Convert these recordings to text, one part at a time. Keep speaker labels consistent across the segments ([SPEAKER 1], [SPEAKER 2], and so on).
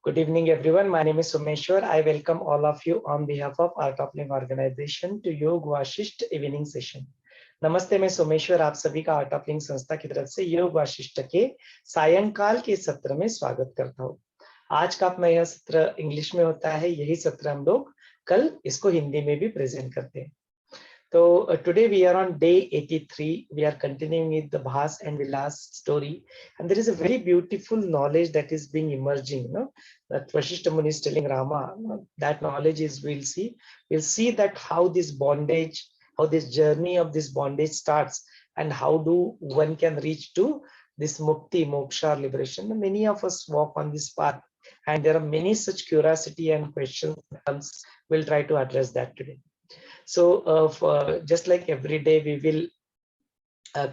[SPEAKER 1] Good evening, everyone. My name is Someshwar. I welcome all of you on behalf of Art of Living Organization to Yog Vaashishtha evening session. नमस्ते, मैं सोमेश्वर आप सभी का art of living संस्था की तरफ से योग वाशिष्ठ के सायंकाल के सत्र में स्वागत करता हूँ। आज का अपना यह सत्र इंग्लिश में होता है, यही सत्र हम लोग कल इसको हिंदी में भी प्रेजेंट करते हैं। So today we are on day 83. We are continuing with the Bhas and Vilas story, and there is a very beautiful knowledge that is being emerging. That Vashishtha Muni is telling Rama. That knowledge is we'll see that how this bondage, how this journey of this bondage starts, and how do one can reach to this mukti, moksha, liberation. And many of us walk on this path, and there are many such curiosity and questions. We'll try to address that today. So just like every day, we will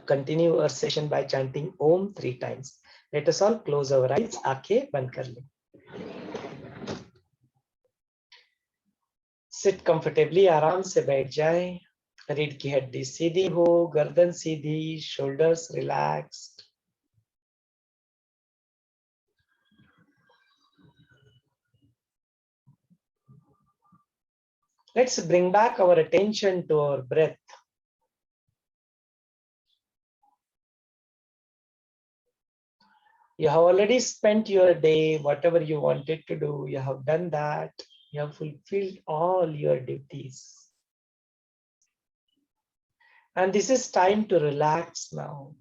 [SPEAKER 1] continue our session by chanting Om 3 times. Let us all close our eyes. आंखें बंद कर लें. Sit comfortably. आराम से बैठ जाएं. रीढ़ की हड्डी सीधी हो, गर्दन सीधी, shoulders relaxed. Let's bring back our attention to our breath. You have already spent your day, whatever you wanted to do, you have done that. You have fulfilled all your duties. And this is time to relax now.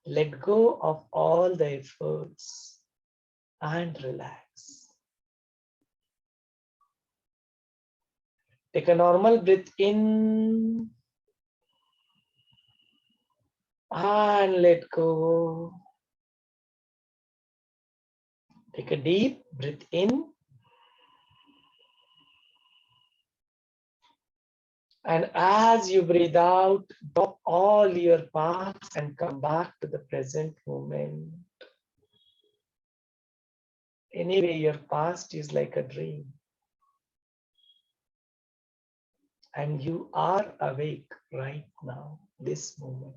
[SPEAKER 1] Let go of all the efforts and relax. Take a normal breath in and let go. Take a deep breath in and as you breathe out, drop all your past and come back to the present moment. Anyway, your past is like a dream. And you are awake right now, this moment.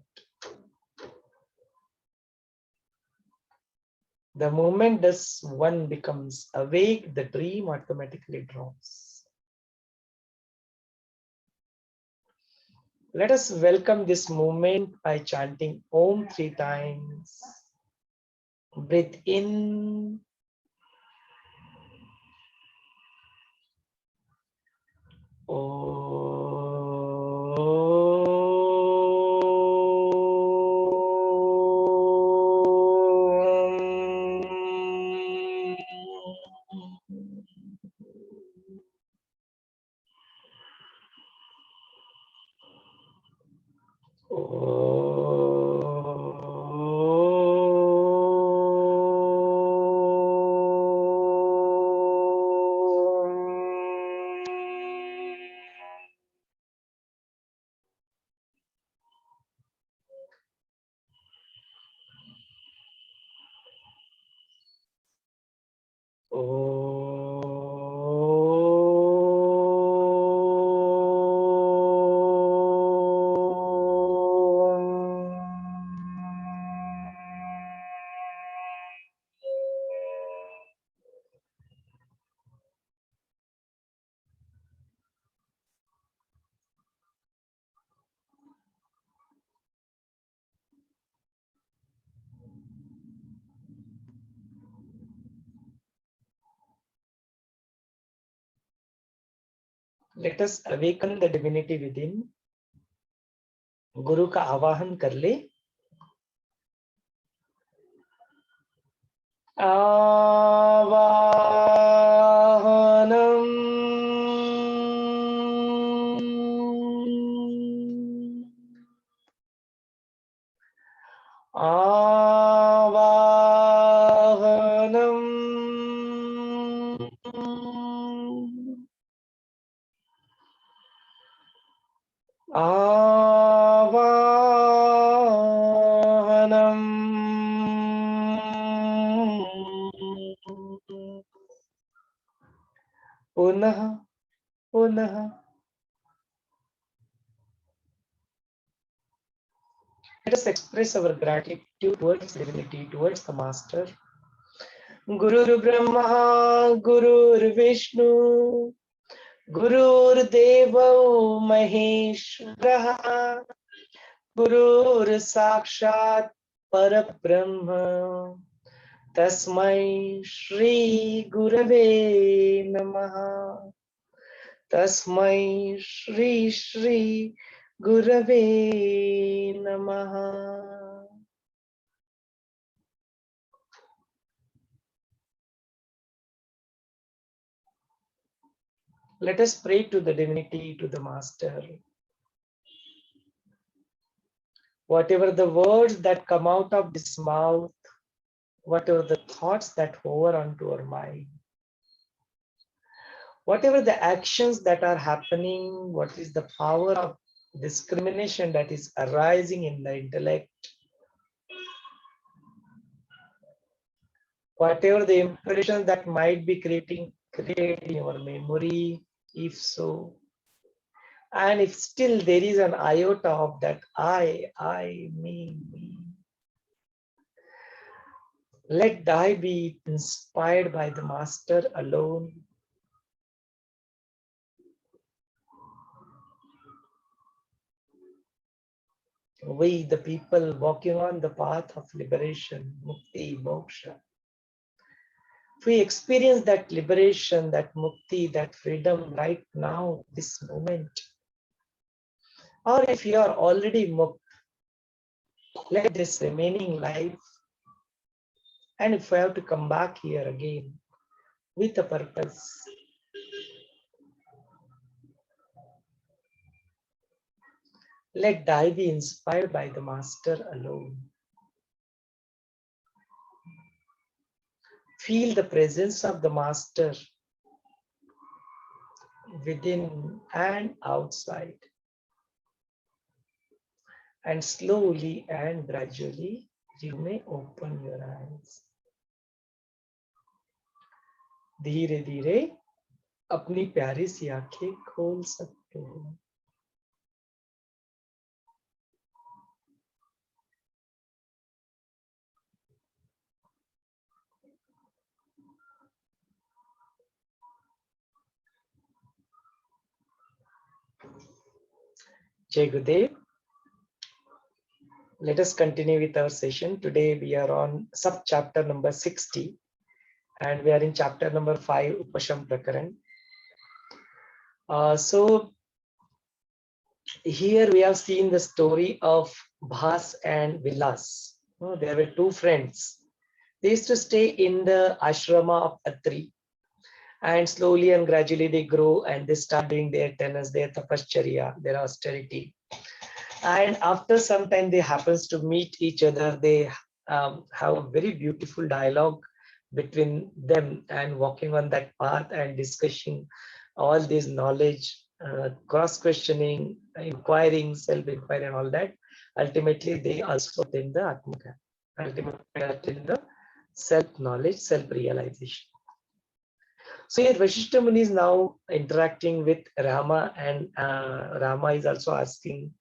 [SPEAKER 1] The moment this one becomes awake, the dream automatically drops. Let us welcome this moment by chanting Om 3 times. Breathe in. Om. Let us awaken the divinity within. गुरु का आवाहन कर ले. आवाहनम. आवाहनम. आवाहनम. पुनः पुनः. Let us express our gratitude towards divinity, towards the master, Gurur Brahma, Gurur Vishnu, Gurur Devo Maheshwaraha, Gurur Sakshat Parabrahma, Tasmai Shri Gurave Namaha. Tasmai Shri Shri Gurave Namaha. Let us pray to the divinity, to the master. Whatever the words that come out of this mouth, whatever the thoughts that hover onto our mind, whatever the actions that are happening, what is the power of discrimination that is arising in the intellect, whatever the impressions that might be creating your memory, if so, and if still there is an iota of that I, me, let thy be inspired by the master alone. We, the people walking on the path of liberation, mukti, moksha, if we experience that liberation, that mukti, that freedom right now, this moment, or if you are already mukt, let this remaining life, and if we have to come back here again with a purpose, let thy be inspired by the master alone. Feel the presence of the master within and outside. And slowly and gradually, you may open your eyes. धीरे धीरे अपनी प्यारी सी आंखें खोल सकते हो. Jai Gurudev. Let us continue with our session. Today we are on sub-chapter number 60 and we are in chapter number 5, Upasham Rakaran. So here we have seen the story of Bhas and Vilas. There were two friends. They used to stay in the ashrama of Atri, and slowly and gradually they grow and they start doing their tenets, their tapascharya, their austerity. And after some time they happens to meet each other. They have a very beautiful dialogue between them and walking on that path and discussing all this knowledge, cross-questioning, inquiring, self-inquiry and all that. Ultimately, they also attain the Atmaka. Ultimately, attain the self-knowledge, self-realization. So here Vaashishtha Muni is now interacting with Rama, and Rama is also asking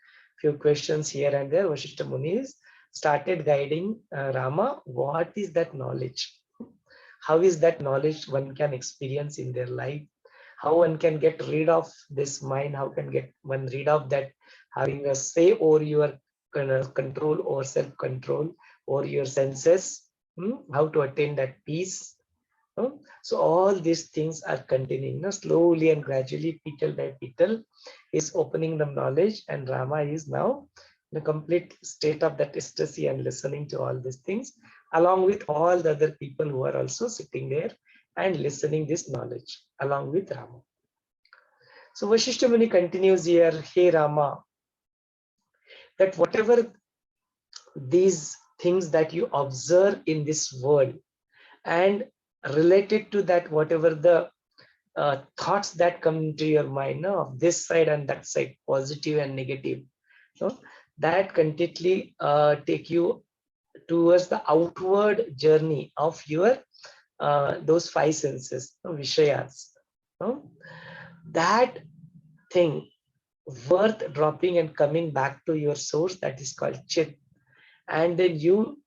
[SPEAKER 1] few questions here and there. Vaashishtha Muni started guiding Rama. What is that knowledge? How is that knowledge one can experience in their life? How one can get rid of this mind? How can get one rid of that having a say over your control or self-control or your senses? How to attain that peace? So all these things are continuing. Slowly and gradually, petal by petal, is opening the knowledge, and Rama is now in a complete state of that ecstasy and listening to all these things, along with all the other people who are also sitting there and listening this knowledge along with Rama. So Vaashishtha Muni continues here, hey Rama, that whatever these things that you observe in this world, and related to that, whatever the thoughts that come into your mind of this side and that side, positive and negative, that completely take you towards the outward journey of your those five senses, Vishayas. That thing worth dropping and coming back to your source, that is called Chit. And then you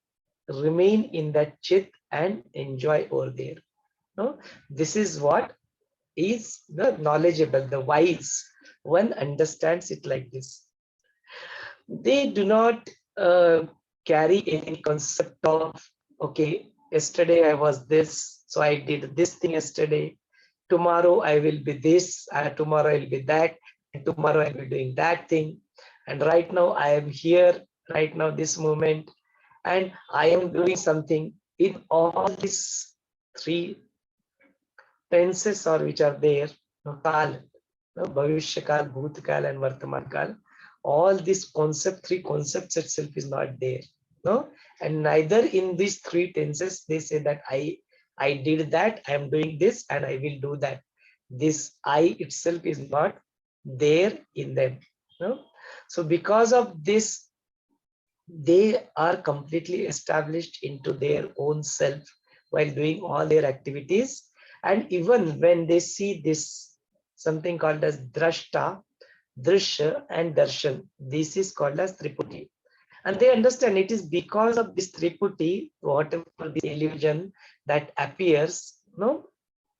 [SPEAKER 1] remain in that Chit and enjoy over there. No, this is what is the knowledgeable, the wise one understands it like this. They do not carry any concept of, okay, yesterday I was this, so I did this thing yesterday. Tomorrow I will be this, tomorrow I will be that, and tomorrow I will be doing that thing. And right now I am here, right now, this moment, and I am doing something. In all these three tenses or which are there, kal, bhavishya kal, bhut kal, and vartaman kal, all these three concepts itself is not there. No, and neither in these three tenses they say that I did that, I am doing this, and I will do that. This I itself is not there in them. No, so because of this, they are completely established into their own self while doing all their activities. And even when they see this, something called as drashta, drishya, and darshan, this is called as triputi. And they understand it is because of this triputi, whatever the illusion that appears, no,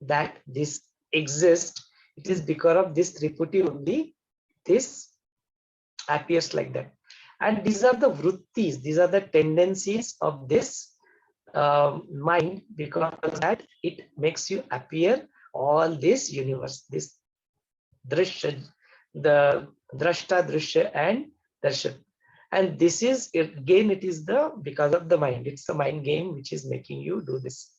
[SPEAKER 1] that this exists, it is because of this triputi only this appears like that. And these are the vrittis, these are the tendencies of this mind, because that it makes you appear all this universe, this drishya, the drashta, drishya, and darshan. And this is again, it is the because of the mind, it's the mind game which is making you do this.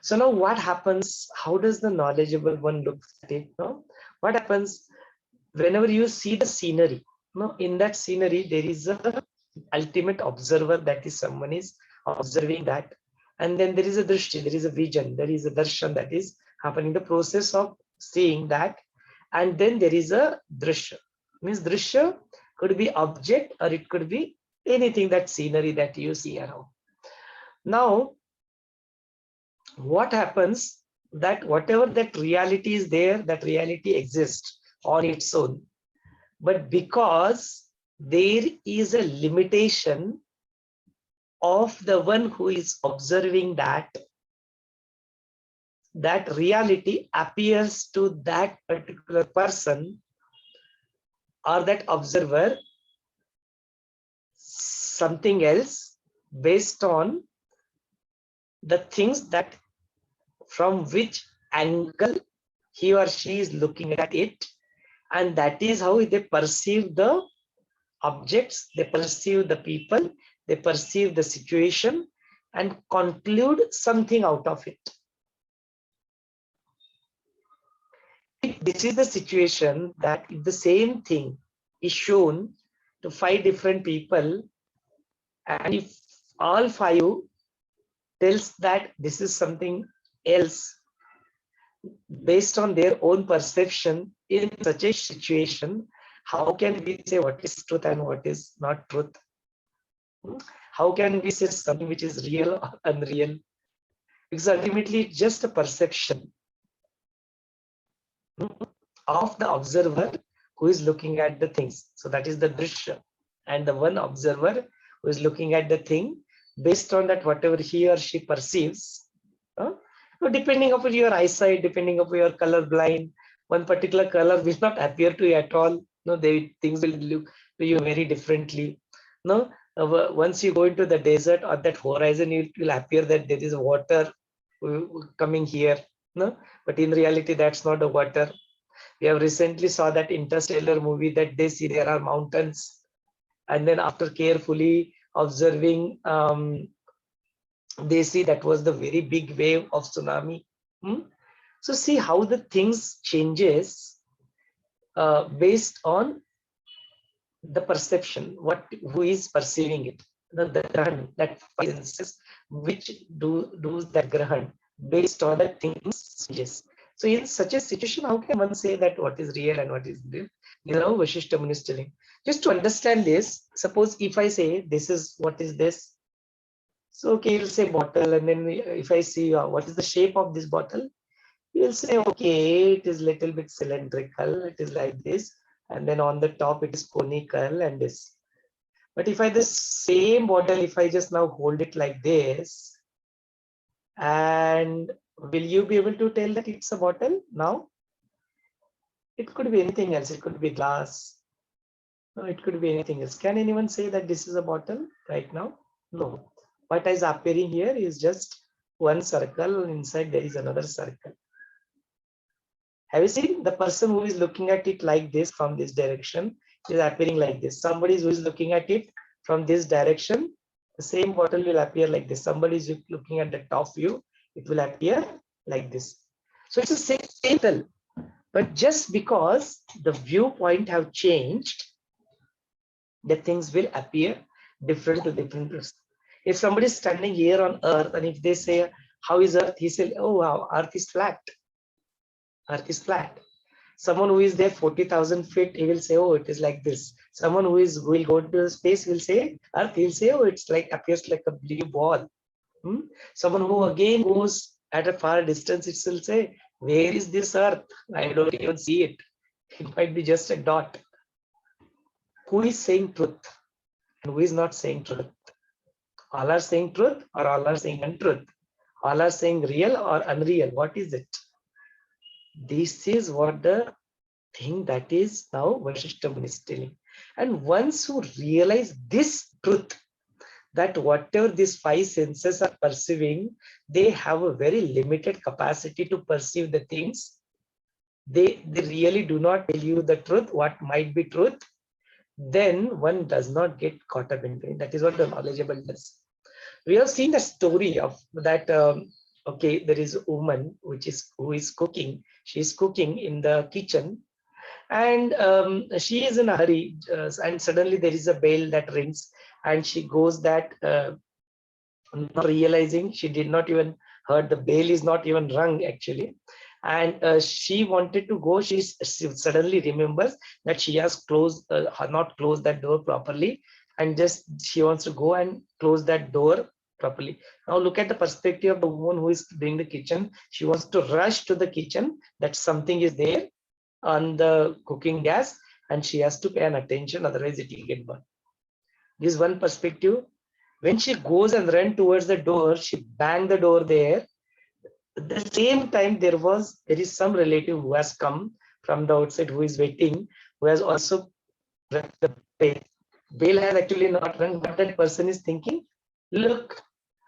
[SPEAKER 1] So now what happens? How does the knowledgeable one look at it? No? What happens whenever you see the scenery? No, in that scenery there is a ultimate observer, that is someone is observing that, and then there is a drishti, there is a vision, there is a darshan that is happening, the process of seeing that, and then there is a drishya. Means drishya could be object or it could be anything, that scenery that you see around. Now what happens, that whatever that reality is there, that reality exists on its own, but because there is a limitation of the one who is observing that, that reality appears to that particular person or that observer something else, based on the things that from which angle he or she is looking at it, and that is how they perceive the objects, they perceive the people, they perceive the situation and conclude something out of it. If this is the situation, that if the same thing is shown to 5 different people, and if all 5 tells that this is something else based on their own perception, in such a situation, how can we say what is truth and what is not truth? How can we say something which is real or unreal? Because ultimately it's just a perception of the observer who is looking at the things. So that is the drishya, and the one observer who is looking at the thing, based on that whatever he or she perceives, depending upon your eyesight, depending upon your color blind, one particular color will not appear to you at all. No, things will look to you very differently. No, once you go into the desert or that horizon, it will appear that there is water coming here. No, but in reality, that's not the water. We have recently saw that interstellar movie that they see there are mountains, and then after carefully observing, they see that was the very big wave of tsunami. So see how the things changes based on the perception, who is perceiving it, the grahan, that 5 senses which do that grahan based on the things changes. So in such a situation, how can one say that what is real and what is real? You know, Vaashishtha Muni is telling. Just to understand this, suppose if I say this is what is this. So okay, you'll say bottle, and then if I see what is the shape of this bottle, you'll say okay, it is little bit cylindrical, it is like this, and then on the top it is conical and this. But if I the same bottle, if I just now hold it like this, And will you be able to tell that it's a bottle now? It could be anything else. It could be glass. No, it could be anything else. Can anyone say that this is a bottle right now? No. What is appearing here is just one circle. Inside there is another circle. Have you seen the person who is looking at it like this from this direction is appearing like this? Somebody who is looking at it from this direction, the same bottle will appear like this. Somebody is looking at the top view, it will appear like this. So it's the same bottle, but just because the viewpoint have changed, the things will appear different to different person. If somebody is standing here on earth and if they say, how is earth? He said, oh wow, earth is flat. Earth is flat. Someone who is there 40,000 feet, he will say, oh, it is like this. Someone who will go to space will say, earth, he'll say, oh, it's like appears like a blue ball. Someone who again goes at a far distance, it will say, where is this earth? I don't even see it. It might be just a dot. Who is saying truth and who is not saying truth? All are saying truth or all are saying untruth? All are saying real or unreal? What is it? This is what the thing that is now Vaashishtha Muni is telling. And once you realize this truth, that whatever these five senses are perceiving, they have a very limited capacity to perceive the things. They really do not tell you the truth, what might be truth. Then one does not get caught up in it. That is what the knowledgeable does. We have seen the story of that. Okay, there is a woman who is cooking. She is cooking in the kitchen, and she is in a hurry. And suddenly there is a bell that rings, and she goes that not realizing she did not even heard the bell is not even rung actually. And she wanted to go. She suddenly remembers that she has not closed that door properly, and just she wants to go and close that door properly. Now look at the perspective of the woman who is doing the kitchen. She wants to rush to the kitchen, that something is there on the cooking gas, and she has to pay an attention, otherwise it will get burned. This is one perspective. When she goes and runs towards the door, she banged the door there. At the same time, there is some relative who has come from the outside, who is waiting, who has also rung the bell. Bell has actually not rung, but that person is thinking, look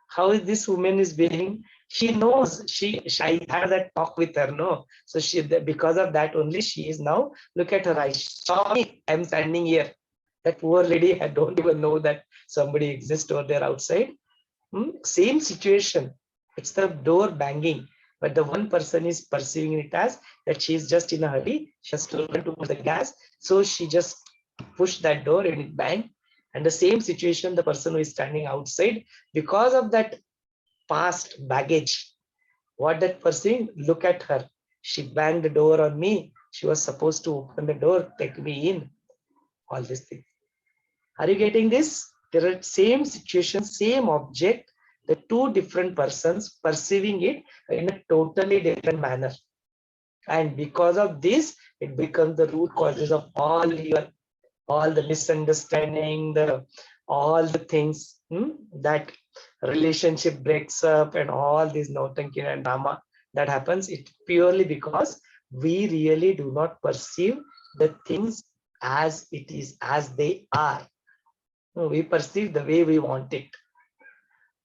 [SPEAKER 1] how this woman is behaving. She knows I had that talk with her, no? So because of that only, she is now, look at her eyes. Sorry, I'm standing here. That poor lady, I don't even know that somebody exists over there outside. Same situation. It's the door banging, but the one person is perceiving it as that she is just in a hurry. She has to run towards the gas, so she just pushed that door and it banged. And the same situation, the person who is standing outside, because of that past baggage, what that person, look at her. She banged the door on me. She was supposed to open the door, take me in. All these things. Are you getting this? There are same situation, same object, the two different persons perceiving it in a totally different manner. And because of this, it becomes the root causes of all the misunderstanding, all the things that relationship breaks up and all this nautanki and drama that happens. It purely because we really do not perceive the things as it is, as they are. We perceive the way we want it.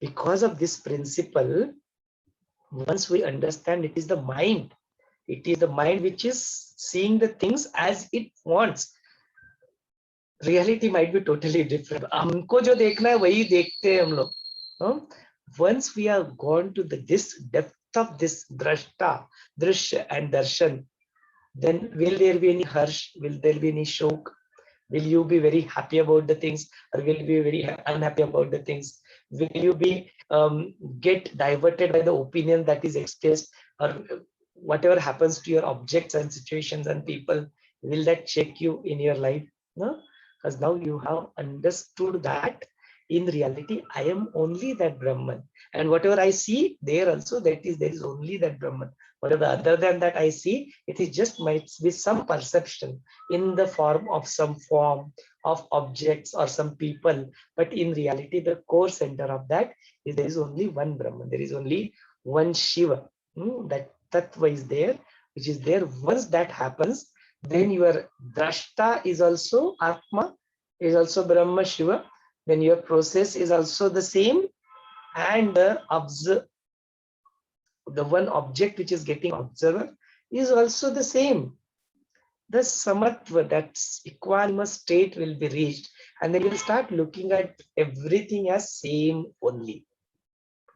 [SPEAKER 1] Because of this principle, once we understand, it is the mind. It is the mind which is seeing the things as it wants. Reality might be totally different. हमको जो देखना है वही देखते हैं हम लोग. Once we are gone to this depth of this drashta, drishya and darshan, then will there be any harsh? Will there be any shok? Will you be very happy about the things, or will you be very unhappy about the things? Will you be get diverted by the opinion that is expressed, or whatever happens to your objects and situations and people? Will that check you in your life? No, because now you have understood that in reality I am only that Brahman, and whatever I see there also, there is only that Brahman. Whatever other than that I see, it is just might be some perception in the form of objects or some people, but in reality the core center of that is there is only one Brahman. There is only one Shiva. That Tattva is there, which is there. Once that happens, then your Drashta is also Atma, is also Brahma Shiva. Then your process is also the same, and the one object which is getting observer is also the same. The samatva, that equanimous state will be reached, and then you'll start looking at everything as same only.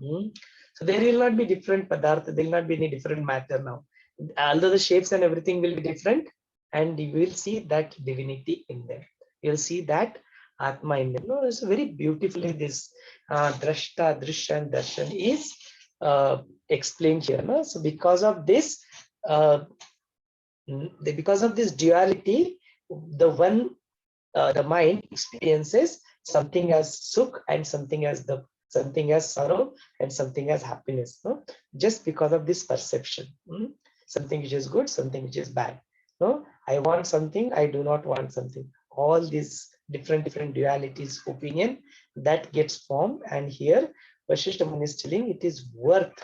[SPEAKER 1] So there will not be different padartha, there will not be any different matter now. Although the shapes and everything will be different, and you will see that divinity in them. You'll see that Atma in them. No, it's very beautifully this Drashta, Drishya, and Darshan is explained here. No? So because of this, duality, the mind experiences something as sukh and something as sorrow and something as happiness. No? Just because of this perception, something which is good, something which is bad. No, I want something, I do not want something. All these different dualities, opinion that gets formed, and here Vaashishtha Muni is telling it is worth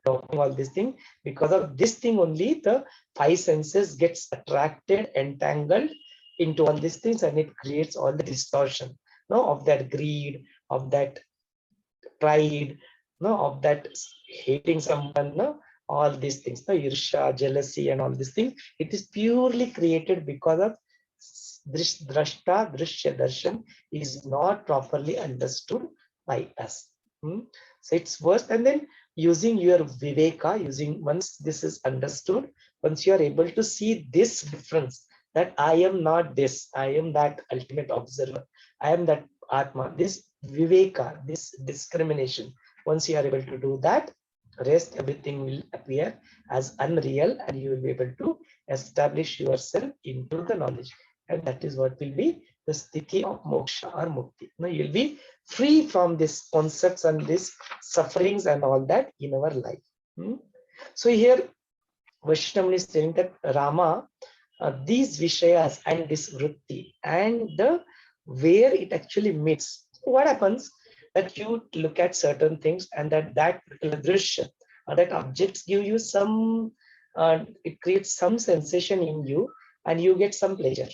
[SPEAKER 1] talking all this thing. Because of this thing only, the five senses gets attracted, entangled into all these things, and it creates all the distortion, no, of that greed, of that pride, no, of that hating someone, no, all these things, no, irsha, jealousy, and all these things. It is purely created because of drashta, drishya, darshan is not properly understood by us. So it's worse. And then using your viveka, once this is understood, once you are able to see this difference, that I am not this, I am that ultimate observer, I am that Atma, this viveka, this discrimination, once you are able to do that, rest everything will appear as unreal, and you will be able to establish yourself into the knowledge. And that is what will be the sthiti of moksha or mukti. Now you'll be free from these concepts and these sufferings and all that in our life. So here Vaashishtha Muni is telling that Rama, these vishayas and this vritti and the where it actually meets. What happens that you look at certain things, and that particular drishya or that objects give you some, it creates some sensation in you, and you get some pleasure.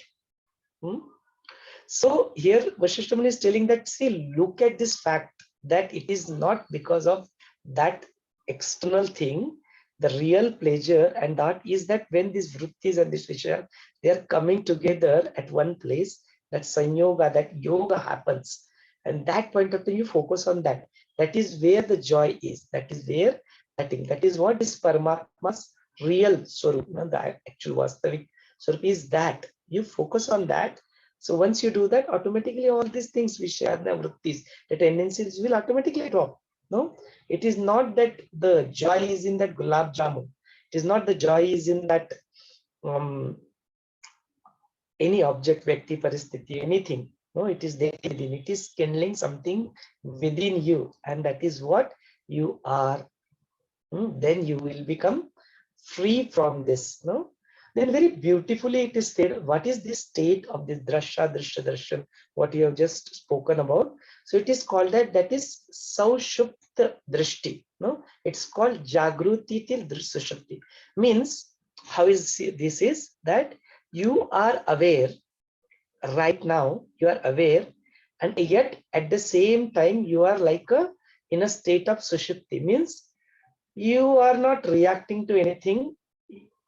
[SPEAKER 1] So here Vaashishtha Muni is telling that, see, look at this fact that it is not because of that external thing, the real pleasure, and that is that when these vrittis and this vishaya, they are coming together at one place, that sanyoga, that yoga happens, and that point of time you focus on that. That is where the joy is. That is where that is what is Paramatma's real swarup, the actual vastavik swarup is that. You focus on that. So once you do that, automatically all these things, vishaya, the vrittis, the tendencies will automatically drop. No, it is not that the joy is in that gulab jamun. It is not the joy is in that any object, vyakti, paristiti, anything. No, it is there within. It is kindling something within you, and that is what you are. Then you will become free from this. No, then very beautifully it is stated. What is this state of this drashya, drishya, darshan? What you have just spoken about. So it is called that is saushupta drishti. No, it's called jagruti til sushupti. Means how is this is that you are aware right now, you are aware, and yet at the same time you are like in a state of sushupti. Means you are not reacting to anything.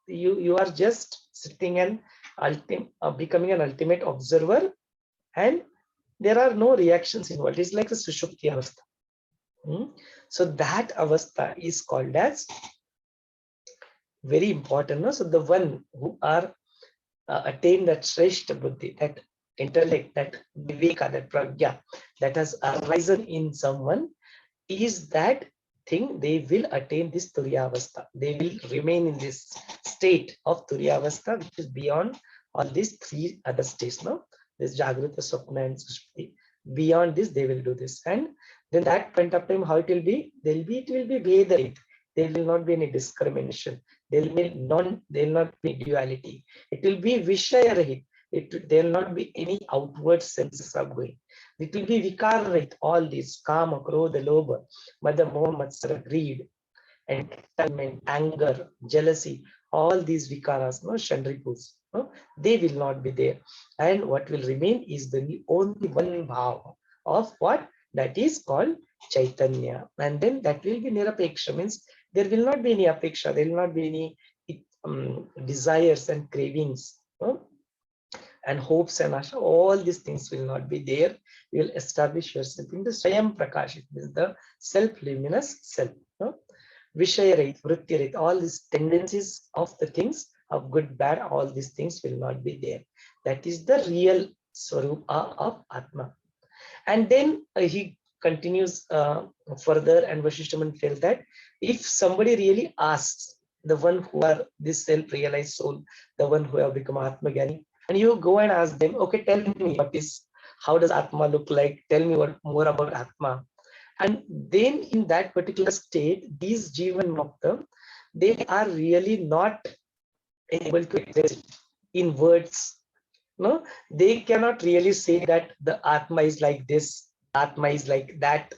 [SPEAKER 1] You are just sitting and becoming an ultimate observer, and there are no reactions involved. It's like a sushupti avastha. So that avastha is called as very important. No? So the one who are attain that shreshta buddhi, that intellect, that viveka, that pragya that has arisen in someone, is that thing they will attain this turyavastha. They will remain in this state of turyavastha, which is beyond all these three other states. No, this jagrata, swapna, and sushupti. Beyond this, they will do this, and then that point of time, how it will be? It will be vedait. There will not be any discrimination. There will not be duality. It will be vishaya rahit. There will not be any outward senses of going. It will be vikara rahit. All these kama, krodha, lobha, mada, moha, matsara, greed, entitlement, anger, jealousy, all these vikaras, no, shandripus, no, they will not be there. And what will remain is the only one bhava of what? That is called Chaitanya. And then that will be nirapeksha, means there will not be any apeksha, there will not be any desires and cravings, no? And hopes and asha, all these things will not be there. You will establish yourself in the Swayam Prakash, it means the self-luminous self. No? Vishaya, Vritti, all these tendencies of the things of good, bad, all these things will not be there. That is the real Swarupa of Atma. And then he continues further, and Vasishthaman felt that if somebody really asks the one who are this self-realized soul, the one who have become Atma Gyani, and you go and ask them, okay, tell me what is, how does Atma look like? Tell me what more about Atma. And then in that particular state, these Jivan Mukta, they are really not able to express it in words. No, they cannot really say that the Atma is like this, Atma is like that,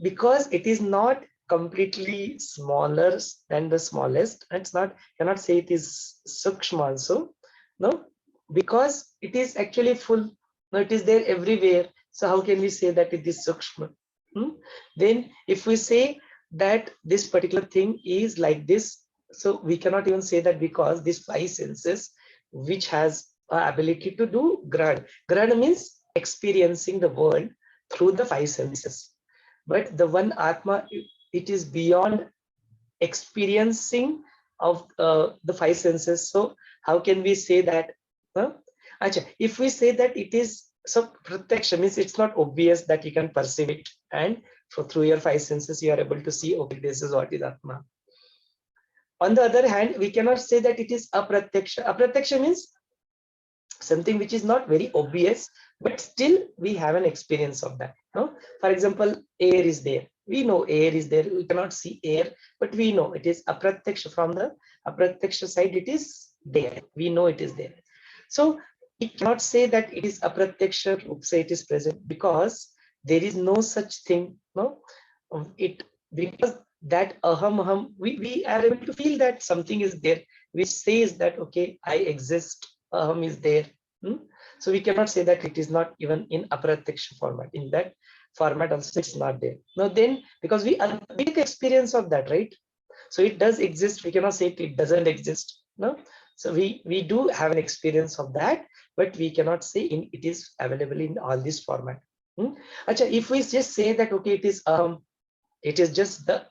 [SPEAKER 1] because it is not completely smaller than the smallest. It's not, cannot say it is Sukshma also, no, because it is actually full. No, it is there everywhere. So how can we say that it is Sukshma? Then if we say that this particular thing is like this, so we cannot even say that, because these five senses which has ability to do grad. Grad means experiencing the world through the five senses. But the one Atma, it is beyond experiencing of the five senses. So how can we say that? If we say that it is, so pratyaksha means it's not obvious that you can perceive it, and so through your five senses you are able to see, okay, this is what is Atma. On the other hand, we cannot say that it is apratyaksha. Apratyaksha means something which is not very obvious, but still we have an experience of that. No? For example, air is there. We know air is there. We cannot see air, but we know it is apratyaksha. From the apratyaksha side, it is there. We know it is there. So we cannot say that it is apratyaksha, say it is present, because there is no such thing. No, it, because that aham, we are able to feel that something is there, which says that, okay, I exist, aham is there. So we cannot say that it is not even in apratyaksha format. In that format also it's not there. Now then, because we take experience of that, right? So it does exist. We cannot say it doesn't exist. No. So we do have an experience of that, but we cannot say it is available in all this format. If we just say that, okay, it is it is just the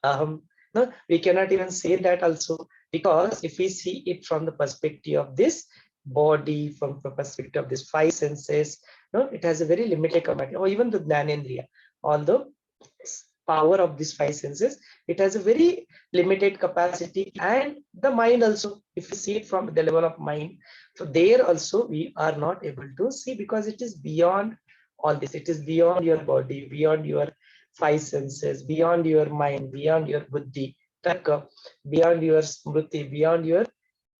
[SPEAKER 1] no, we cannot even say that also, because if we see it from the perspective of this body, from the perspective of these five senses, no, it has a very limited capacity, or even the Jnanendriya, although power of these five senses, it has a very limited capacity. And the mind also, if you see it from the level of mind, so there also we are not able to see, because it is beyond all this. It is beyond your body, beyond your five senses, beyond your mind, beyond your buddhi, tarka, beyond your smriti, beyond your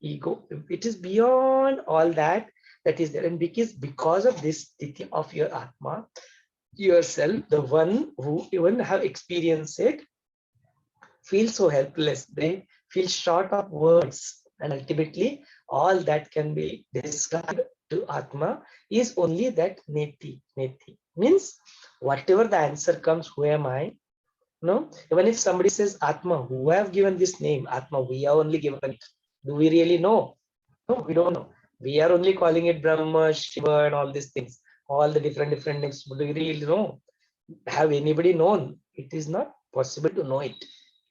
[SPEAKER 1] ego. It is beyond all that, that is there. And because of this sthiti of your Atma, yourself, the one who even have experienced it, feel so helpless. They feel short of words. And ultimately, all that can be described to Atma is only that neti. Neti means whatever the answer comes, who am I? No, even if somebody says Atma, who have given this name, Atma, we are only given it. Do we really know? No, we don't know. We are only calling it Brahma, Shiva, and all these things, all the different names. Do we really know? Have anybody known? It is not possible to know it.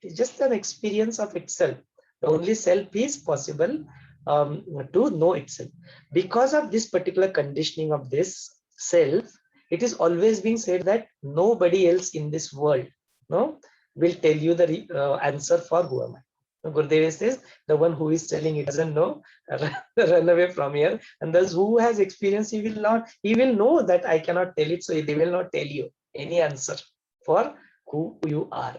[SPEAKER 1] It is just an experience of itself. The only self is possible to know itself. Because of this particular conditioning of this self, it is always being said that nobody else in this world, no, will tell you the answer for who am I. Gurudev says, the one who is telling it doesn't know, run away from here. And those who has experience, he will know that I cannot tell it, so they will not tell you any answer for who you are.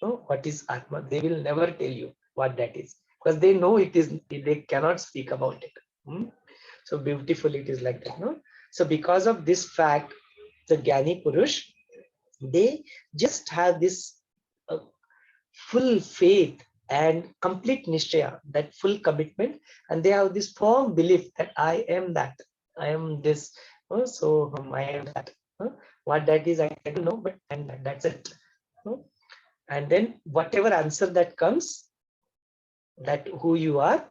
[SPEAKER 1] No, what is Atma? They will never tell you what that is, because they know it is, they cannot speak about it. So beautiful it is like that. No? So because of this fact, the Jnani Purush, they just have this full faith and complete nishchaya, that full commitment, and they have this firm belief that I am that, I am this, I am that. What that is, I don't know, but and that's it. And then whatever answer that comes, that who you are,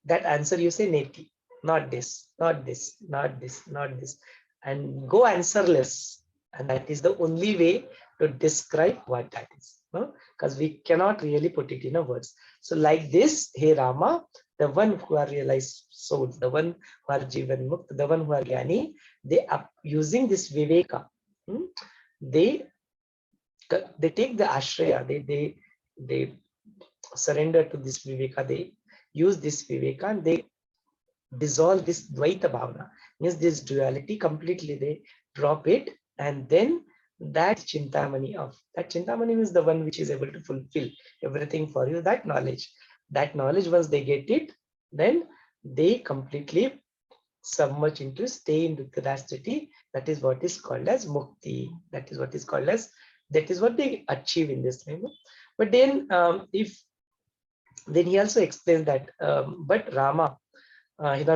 [SPEAKER 1] that answer you say neti, not this, not this, not this, not this, and go answerless. And that is the only way to describe what that is, because we cannot really put it in a words. So like this, hey Rama, the one who are realized souls, the one who are Jivan Mukta, the one who are Jnani, they are using this Viveka. They take the Ashraya, they surrender to this Viveka, they use this Viveka, and they dissolve this Dvaita Bhavana, means this duality completely, they drop it, and then that Chintamani of, that Chintamani means the one which is able to fulfill everything for you, that knowledge once they get it, then they completely submerge into, stay in that city. That is what is called as Mukti. That is what is called as, that is what they achieve in this way. But then then he also explains that, but Rama,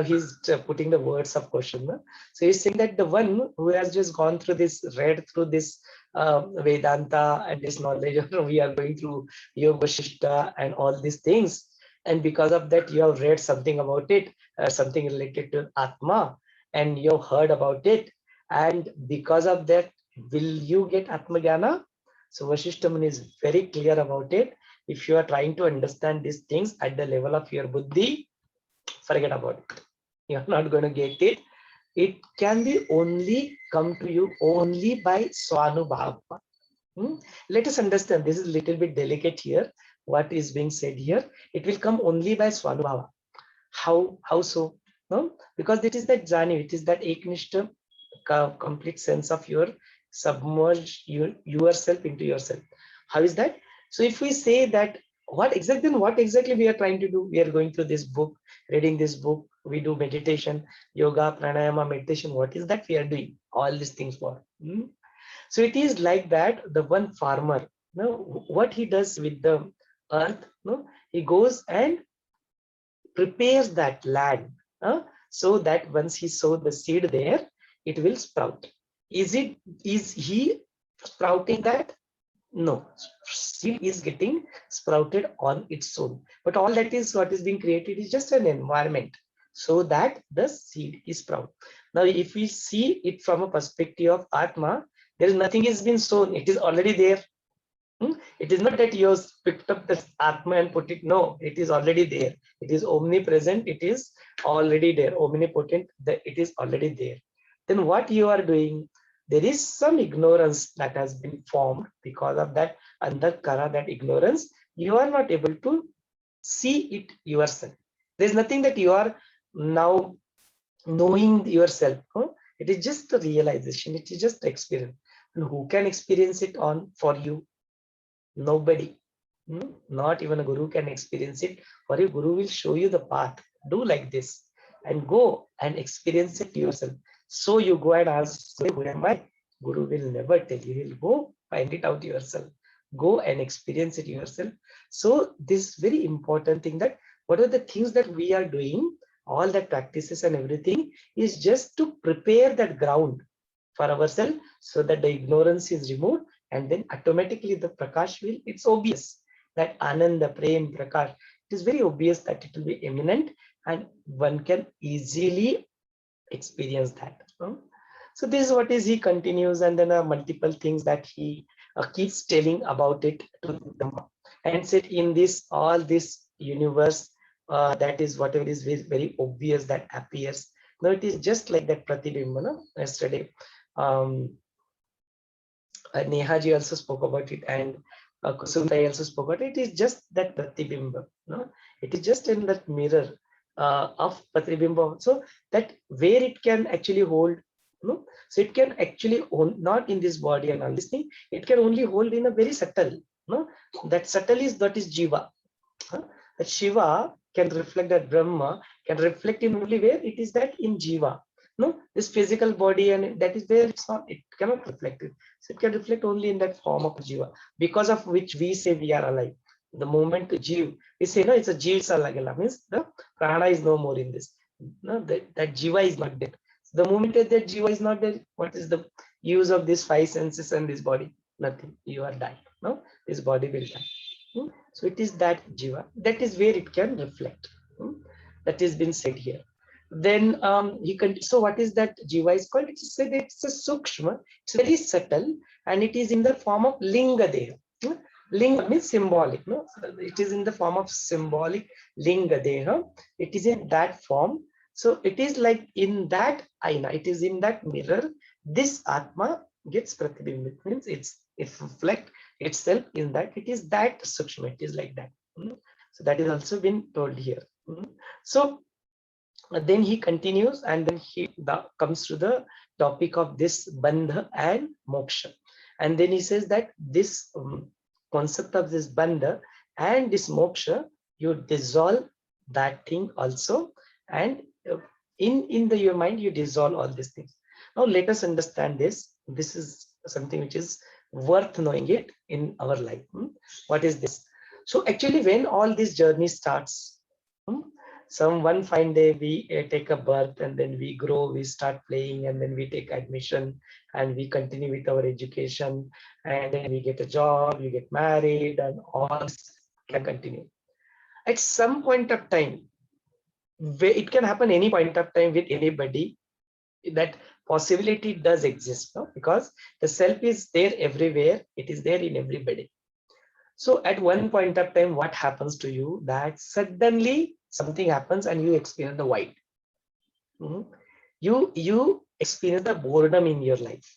[SPEAKER 1] he's putting the words of question. So he's saying that the one who has just gone through this, read through this Vedanta and this knowledge, we are going through Yog Vaashishtha and all these things, and because of that you have read something about it, something related to Atma, and you have heard about it, and because of that, will you get Atma Jnana? So Vaashishtha Muni is very clear about it. If you are trying to understand these things at the level of your buddhi, forget about it. You're not going to get it. It can be only come to you only by Swanubhava. Let us understand, this is a little bit delicate here, what is being said here. It will come only by Swanubhava. How so? No? Because it is that jnani, it is that eknishta, complete sense of your submerge yourself into yourself. How is that? So if we say that, what exactly we are trying to do? We are going through this book, reading this book, we do meditation, yoga, pranayama, meditation. What is that we are doing all these things for? So it is like that, the one farmer, what he does with the earth, he goes and prepares that land, so that once he sows the seed there, it will sprout. Is he sprouting that? No, seed is getting sprouted on its own. But all that is what is being created is just an environment so that the seed is sprout. Now, if we see it from a perspective of Atma, there is nothing has been sown. It is already there. It is not that you have picked up the Atma and put it. No, it is already there. It is omnipresent. It is already there. Omnipotent. It is already there. Then what you are doing? There is some ignorance that has been formed because of that andhakara, that ignorance. You are not able to see it yourself. There's nothing that you are now knowing yourself. It is just the realization. It is just the experience. And who can experience it on for you? Nobody. Not even a guru can experience it. For a guru will show you the path. Do like this and go and experience it yourself. So you go and ask, who am I? Guru will never tell you. He will go find it out yourself. Go and experience it yourself. So this very important thing, that what are the things that we are doing, all that practices and everything is just to prepare that ground for ourselves so that the ignorance is removed, and then automatically the prakash will, it's obvious that Ananda, Prem, Prakash, it is very obvious that it will be imminent and one can easily experience that. So this is what is, he continues, and then multiple things that he keeps telling about it to them, and said in this, all this universe, that is whatever is very, very obvious that appears. Now it is just like that pratibimba. Yesterday, Nehaji also spoke about it, and Kusumtai also spoke about it. It is just that pratibimba. It is just in that mirror of pratibimba. So that where it can actually hold. So it can actually hold, not in this body and all this thing. It can only hold in a very subtle. That subtle is, that is Jiva. That Shiva can reflect, that Brahma can reflect in only where it is, that in Jiva. No, this physical body, and that is where it's not, it cannot reflect it. So it can reflect only in that form of jiva, because of which we say we are alive. The moment to jiva, we say no, it's a jiva salagala, means the prana is no more in this. No, that jiva is not there. So the moment that jiva is not there, what is the use of these five senses and this body? Nothing. You are dying. No, this body will die. So it is that jiva, that is where it can reflect. That is been said here. Then he can. So what is that jiva is called? It's said it's a sukshma. It's very subtle, and it is in the form of linga deha. Linga means symbolic. No, so it is in the form of symbolic linga deha. It is in that form. So it is like in that aina. It is in that mirror. This atma gets pratibhimbit. Means it reflects itself in that. It is that sukshma. It is like that. So that is also been told here. So then he continues, and then he comes to the topic of this bandha and moksha. And then he says that this concept of this bandha and this moksha, you dissolve that thing also, and in your mind you dissolve all these things. Now let us understand this. This is something which is worth knowing it in our life. What is this? So actually, when all this journey starts, some one fine day we take a birth, and then we grow, we start playing, and then we take admission, and we continue with our education, and then we get a job, we get married, and all this can continue. At some point of time, it can happen any point of time with anybody, that possibility does exist, no? Because the self is there everywhere, it is there in everybody. So at one point of time, what happens to you, that suddenly something happens and you experience the void. You experience the boredom in your life.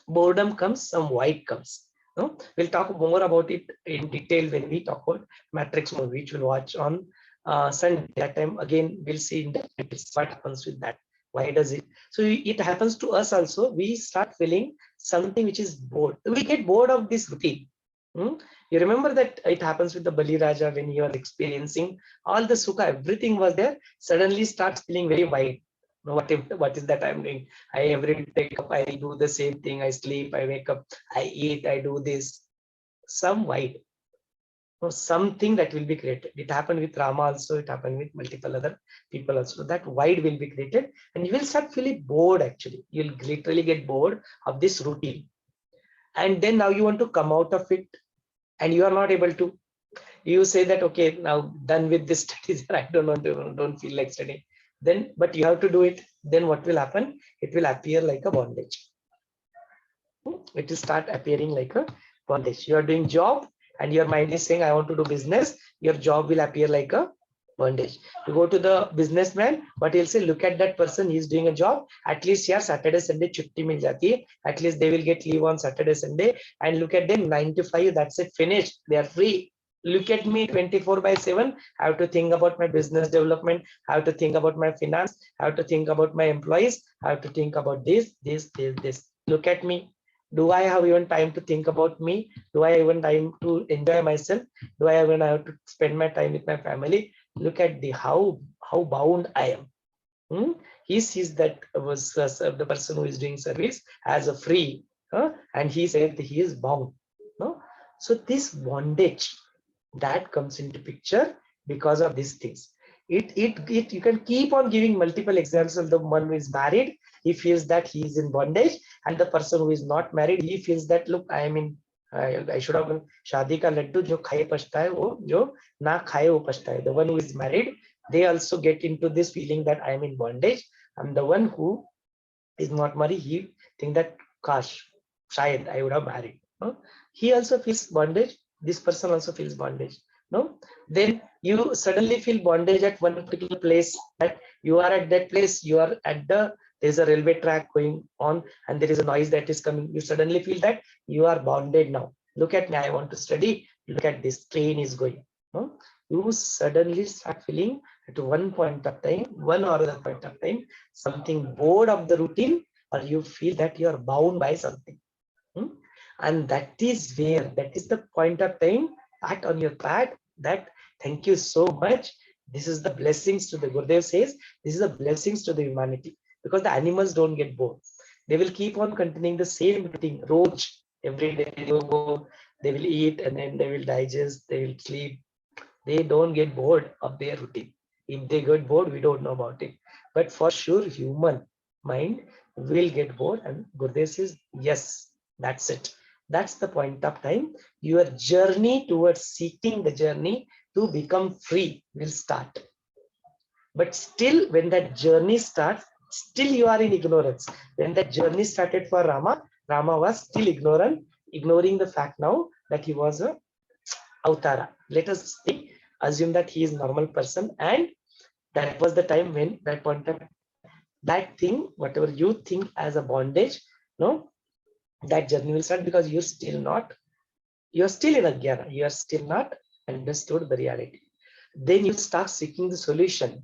[SPEAKER 1] Boredom comes, some void comes. No, we'll talk more about it in detail when we talk about Matrix movie, which we'll watch on Sunday. That time again we'll see in details what happens with that. Why does it? So it happens to us also. We start feeling something which is bored. We get bored of this routine. You remember that it happens with the Bali Raja when you are experiencing all the sukha, everything was there, suddenly starts feeling very wide. What is that I'm doing? I every day wake up, I do the same thing, I sleep, I wake up, I eat, I do this. Some wide. Something that will be created. It happened with Rama also, it happened with multiple other people also. That wide will be created, and you will start feeling bored actually. You'll literally get bored of this routine. And then now you want to come out of it, and you are not able to. You say that, okay, now done with this studies, I don't feel like studying. Then, but you have to do it. Then what will happen? It will appear like a bondage. It will start appearing like a bondage. You are doing job, and your mind is saying, I want to do business. Your job will appear like a bondage. You go to the businessman, but he'll say, look at that person, he's doing a job. At least here, Saturday, Sunday, chutti mil jati hai. At least they will get leave on Saturday, Sunday. And look at them, 9 to 5, that's it, finished. They are free. Look at me, 24/7. I have to think about my business development. I have to think about my finance. I have to think about my employees. I have to think about this. Look at me. Do I have even time to think about me? Do I even time to enjoy myself? Do I even have to spend my time with my family? Look at the how bound I am. He sees that was the person who is doing service as a free, and he said that he is bound. No? So this bondage that comes into picture because of these things. You can keep on giving multiple examples of the one who is married. He feels that he is in bondage, and the person who is not married, he feels that, look, I am in. I should have शादी का लड्डू जो खाए पछताए वो जो ना खाए वो पछताए. The one who is married, they also get into this feeling that I am in bondage, and the one who is not married, he think that gosh, shayad I would have married. He also feels bondage. This person also feels bondage. No, then you suddenly feel bondage at one particular place, that you are at that place, you are at there's a railway track going on, and there is a noise that is coming. You suddenly feel that you are bonded now. Look at me, I want to study. Look at this train is going. You suddenly start feeling at one point of time, one or other point of time, something bored of the routine, or you feel that you are bound by something. And that is the point of time, pat on your back, that thank you so much. This is the blessings to the Gurudev says, this is the blessings to the humanity. because the animals don't get bored. They will keep on continuing the same routine. Roj, every day they will go, they will eat, and then they will digest, they will sleep. They don't get bored of their routine. If they get bored, we don't know about it. But for sure, human mind will get bored. And Gurudev says, yes, that's it. That's the point of time. Your journey towards seeking the journey to become free will start. But still, when that journey starts, still you are in ignorance. When that journey started for Rama, Rama was still ignorant, ignoring the fact now that he was a Avtara. Let us think, assume that he is a normal person, and that was the time when that point of that thing, whatever you think as a bondage, no, that journey will start, because you're still in Ajnana, you are still not understood the reality. Then you start seeking the solution.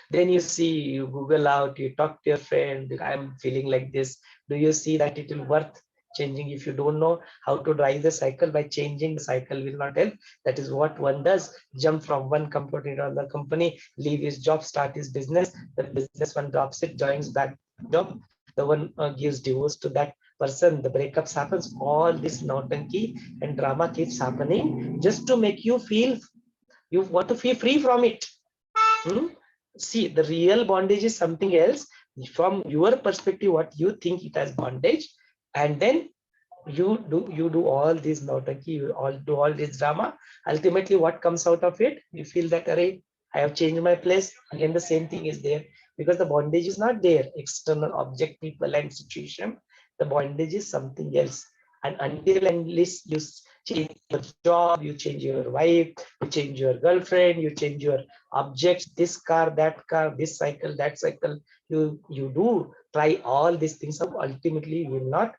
[SPEAKER 1] Then you see, you Google out, you talk to your friend, I'm feeling like this. Do you see that it will worth changing? If you don't know how to drive the cycle, by changing the cycle will not help. That is what one does. Jump from one company to another company, leave his job, start his business. The business one drops it, joins that job. The one gives divorce to that person. The breakups happens. All this nautanki and drama keeps happening just to make you feel, you want to feel free from it. See, the real bondage is something else. From your perspective, what you think it as bondage, and then you do all this nautanki, you do all this drama. Ultimately, what comes out of it? You feel that, array, I have changed my place. Again, the same thing is there, because the bondage is not there. External object, people, and situation. The bondage is something else. And until and unless you change your job, you change your wife, you change your girlfriend, you change your objects, this car, this cycle, that cycle, you do try all these things up, ultimately you will not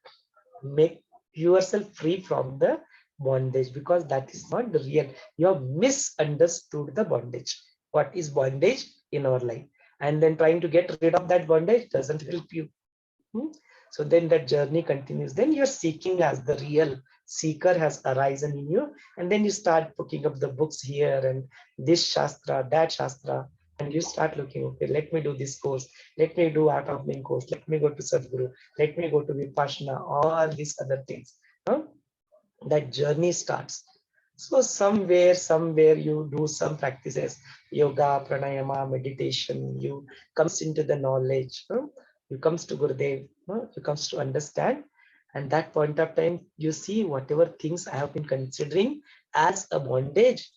[SPEAKER 1] make yourself free from the bondage, because that is not the real. You have misunderstood the bondage. What is bondage in our life? And then trying to get rid of that bondage doesn't help you. So then that journey continues. Then you're seeking as the real seeker has arisen in you. And then you start picking up the books here and this Shastra, that Shastra. And you start looking, okay, let me do this course. Let me do Art of Living course. Let me go to Sadhguru. Let me go to Vipassana, all these other things. That journey starts. So somewhere you do some practices, yoga, pranayama, meditation, you comes into the knowledge, you comes to Gurudev, you comes to understand. And that point of time, you see whatever things I have been considering as a bondage,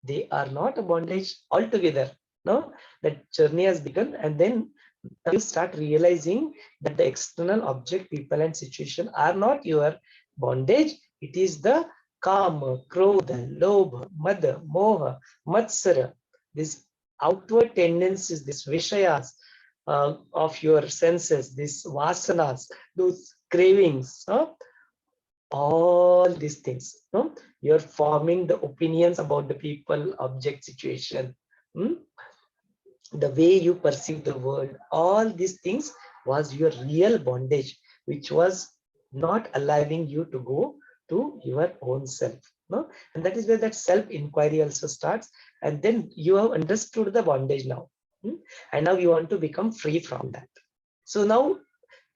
[SPEAKER 1] they are not a bondage altogether. No, that journey has begun, and then you start realizing that the external object, people, and situation are not your bondage. It is the kama, krodha, lobha, mada, moha, matsara, these outward tendencies, these vishayas of your senses, these vasanas, those cravings, all these things. You're forming the opinions about the people, object, situation, the way you perceive the world. All these things was your real bondage, which was not allowing you to go to your own self. And that is where that self-inquiry also starts. And then you have understood the bondage now. And now you want to become free from that. So now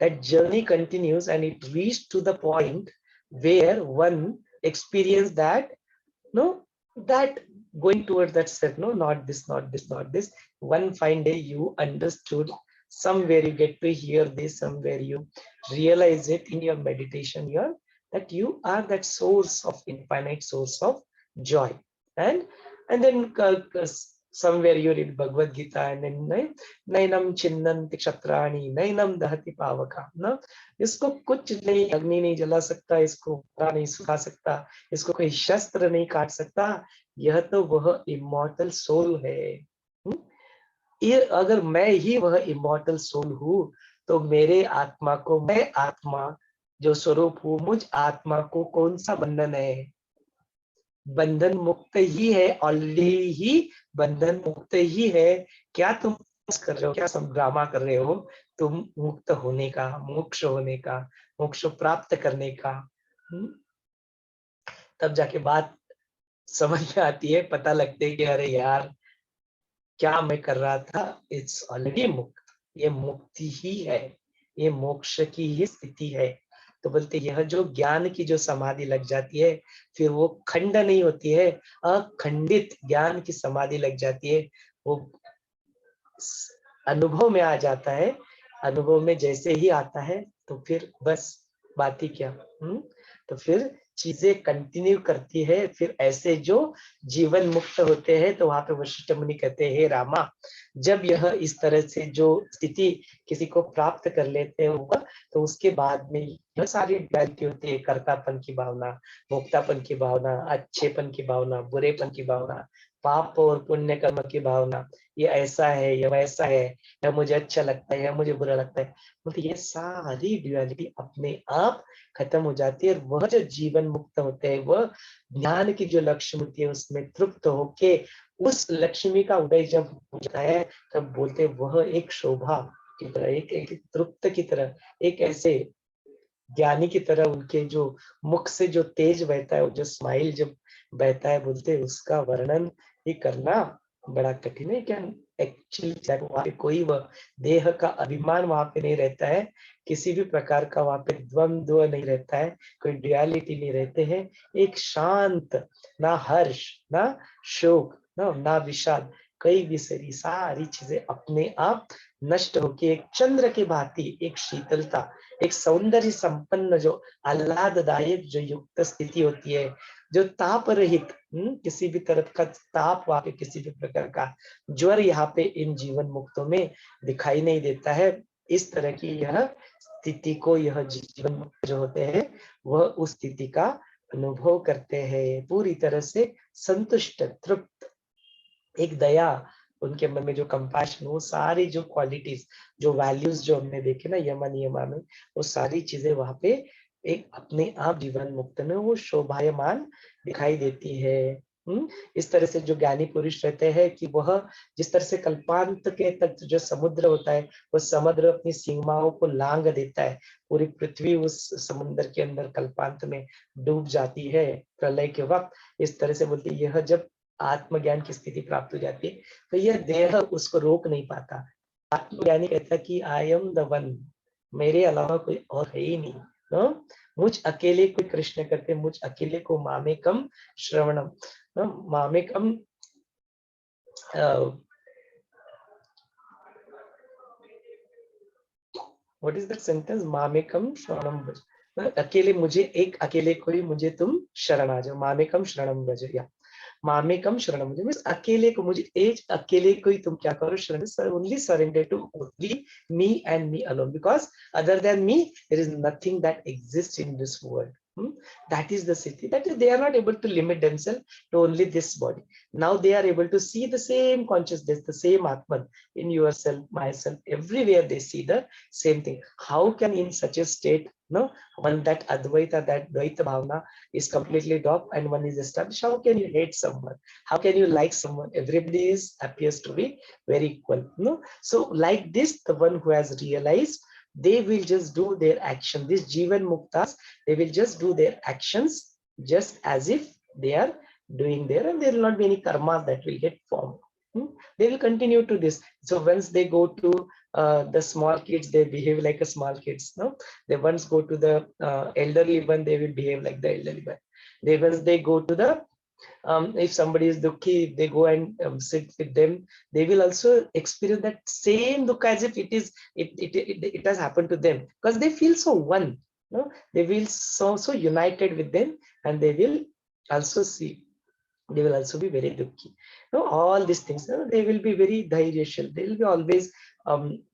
[SPEAKER 1] that journey continues, and it reached to the point where one experienced that, that going towards that self, not this, not this, not this. One fine day you understood, somewhere you get to hear this, somewhere you realize it in your meditation here, that you are that source of infinite source of joy. And then somewhere you read Bhagavad Gita, and then nainam chinnanti kshatrani nainam dahati pavaka. इसको कुछ नहीं, अग्नि नहीं जला सकता, इसको परा नहीं सुखा सकता, इसको कोई शस्त्र नहीं काट सकता, यह तो वह इमॉर्टल सोल है. ये अगर मैं ही वह इमॉर्टल सोल हूँ, तो मेरे आत्मा को, मैं आत्मा जो स्वरूप हूँ, मुझ आत्मा को कौन सा बंधन है? बंधन मुक्त ही है, ऑलरेडी ही बंधन मुक्त ही है. क्या तुम कर रहे हो? क्या सब ड्रामा कर रहे हो? तुम मुक्त होने का, मोक्ष होने का, मोक्ष प्राप्त करने का. तब जाके बात समझ में आती है, पता लगता है कि अरे यार क्या मैं कर रहा था, इट्स ऑलरेडी मुक्त. ये मुक्ति ही है, ये मोक्ष की ही स्थिति है। तो बोलते यह जो ज्ञान की जो समाधि लग जाती है, फिर वो खंड नहीं होती है, अखंडित ज्ञान की समाधि लग जाती है। वो अनुभव में आ जाता है। अनुभव में जैसे ही आता है तो फिर बस बात ही क्या। तो फिर चीजें कंटिन्यू करती है। फिर ऐसे जो जीवन मुक्त होते हैं, तो वहां पे वशिष्ठ मुनि कहते हैं, हे रामा, जब यह इस तरह से जो स्थिति किसी को प्राप्त कर लेते हैं, तो उसके बाद में यह सारी रियलिटी होती है, कर्तापन की भावना, भोक्तापन की भावना, अच्छेपन की भावना, बुरेपन की भावना, पाप और पुण्य कर्म की भावना, ये ऐसा है, ये वैसा है, यह मुझे अच्छा लगता है, यह मुझे बुरा लगता है। मतलब ये सारी ड्युअलिटी अपने आप खत्म हो जाती है। और वह जो जीवन मुक्त होते हैं, वह ज्ञान की जो लक्ष्मी होती है उसमें तृप्त होके उस लक्ष्मी का उदय जब होता है, तब बोलते वह एक शोभा की तरह, एक तृप्त की तरह, एक ऐसे ज्ञानी की तरह उनके जो मुख से जो तेज बहता है, जो स्माइल जब बहता है, बोलते उसका वर्णन ही करना बड़ा कठिन है। क्या एक्चुअली वहां पे कोई वह देह का अभिमान वहां पे नहीं रहता है, किसी भी प्रकार का वहां पे द्वंद्व नहीं रहता है, कोई ड्युअलिटी नहीं रहते हैं। एक शांत, ना हर्ष, ना शोक, ना विषाद, कई भी सारी चीजें अपने आप नष्ट होके एक चंद्र की भांति एक शीतलता, एक सौंदर्य संपन्न जो आह्लाददायक जो युक्त स्थिति होती है, जो ताप रहित, किसी भी तरह का ताप वहां पे, किसी भी प्रकार का ज्वर यहाँ पे इन जीवन मुक्तों में दिखाई नहीं देता है। इस तरह की यह स्थिति को, यह जीवन मुक्त जो होते हैं, वह उस स्थिति का अनुभव करते हैं, पूरी तरह से संतुष्ट, तृप्त, एक दया, उनके मन में जो कंपैशन, वो सारी जो क्वालिटीज, जो वैल्यूज जो हमने देखे ना यम नियमा में, वो सारी चीजें वहां पे एक अपने आप जीवन मुक्त में वो शोभायमान दिखाई देती है। इस तरह से जो ज्ञानी पुरुष रहते हैं कि वह जिस तरह से कल्पांत के तक जो समुद्र होता है, वो समुद्र अपनी सीमाओं को लांग देता है, पूरी पृथ्वी उस समुद्र के अंदर कल्पांत में डूब जाती है प्रलय के वक्त। इस तरह से बोलते यह जब आत्मज्ञान की स्थिति प्राप्त हो जाती है, तो यह देह उसको रोक नहीं पाता। आत्मज्ञानी कहता है कि आई एम द वन, मेरे अलावा कोई और है ही नहीं। मुझ अकेले को कृष्ण करते, मुझ अकेले को मामेकम श्रवणम, मामेकम, व्हाट इज दैट सेंटेंस, मामेकम श्रवणम, अकेले मुझे, एक अकेले को ही मुझे तुम शरण आ जाओ, मामेकम शरणम भज, या मामेकम शरण मुझे, मींस अकेले को, मुझे एक अकेले को ही तुम क्या करो, शरण, only surrender to only me and me alone, because other than me there is nothing that exist in this world. That is the city, that is, they are not able to limit themselves to only this body. Now they are able to see the same consciousness, the same Atman in yourself, myself, everywhere they see the same thing. How can in such a state, when that Advaita, that Dvaita Bhavana is completely dropped and one is established, how can you hate someone? How can you like someone? Everybody appears to be very equal. So like this, the one who has realized, they will just do their action. These Jivan Muktas, they will just do their actions just as if they are doing there, and there will not be any karma that will get formed. They will continue to this. So once they go to the small kids, they behave like a small kids. They once go to the elderly one, they will behave like the elderly one. Once they go to the if somebody is dukhi, they go and sit with them, they will also experience that same dukkha as if it has happened to them, because they feel so one. They will so united with them, and they will also see, they will also be very dukhi. All these things, they will be very dhairyashal, they will be always